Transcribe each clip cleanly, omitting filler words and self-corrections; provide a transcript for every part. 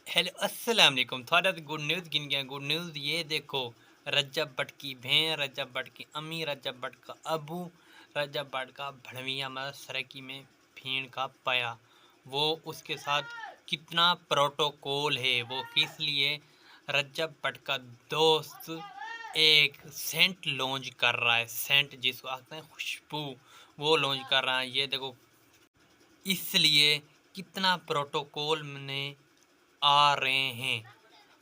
Hello अस्सलाम वालेकुम। थोड़ा गुड न्यूज़ गिन गया। गुड न्यूज़ ये देखो, रजब भट्ट की बहन, रजब भट्ट की अम्मी, रजब भट्ट का अबू, रजब भट्ट का भड़विया मतलब सराकी में भीड़ का पाया। वो उसके साथ कितना प्रोटोकॉल है। वो किस लिए? रजब भट्ट का दोस्त एक सेंट लॉन्च कर रहा है। सेंट जिसको आखते हैं खुशबू, वो लॉन्च कर रहा है। ये देखो, इसलिए कितना प्रोटोकॉल में आ रहे हैं।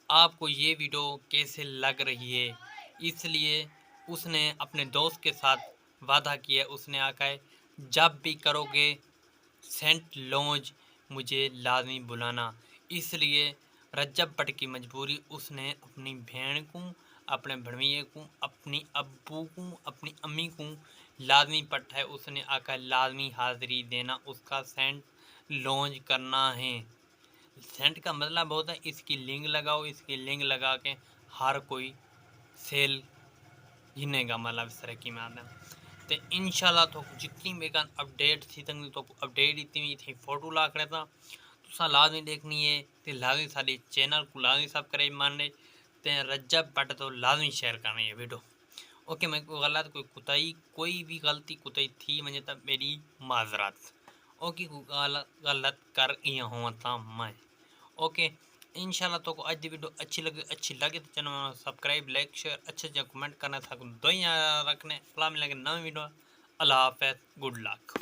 आपको ये वीडियो कैसे लग रही है? इसलिए उसने अपने दोस्त के साथ वादा किया। उसने आका है, जब भी करोगे सेंट लॉन्च मुझे लाजमी बुलाना। इसलिए रजब भट्ट की मजबूरी, उसने अपनी बहन को, अपने भणवैये को, अपनी अब्बू को, अपनी अम्मी को लाजमी पट्टा है। उसने आका लाजमी हाज़िरी देना, उसका सेंट लॉन्च करना है। सेंट का मतलब होता है इसकी लिंक लगाओ। इसकी लिंक लगा के हर कोई सेल गिनेगा, मतलब इस तरह की माध्यम। तो इंशाल्लाह तो जितनी बेकार अपडेट थी तंग तो अपडेट इतनी थी फोटो ला कर था तो लाजमी देखनी है। तो लाजमी सारे चैनल को लाजमी सब्सक्राइब मारने ते रजब भट्ट तो लाजमी शेयर करनी है वीडियो। ओके, मैं कोई गलत कोई कुताई कोई भी गलती कुताई थी मुझे तब मेरी माजरत। ओके, कोई गलत कर हूँ था मैं। ओके, इंशाल्लाह तो को आज दी वीडियो अच्छी लगे तो चैनल में सब्सक्राइब लाइक शेयर अच्छे कमेंट करना था दो रखने। अल्लाह मिलेंगे नई वीडियो। अल्लाह हाफ़िज़, गुड लक।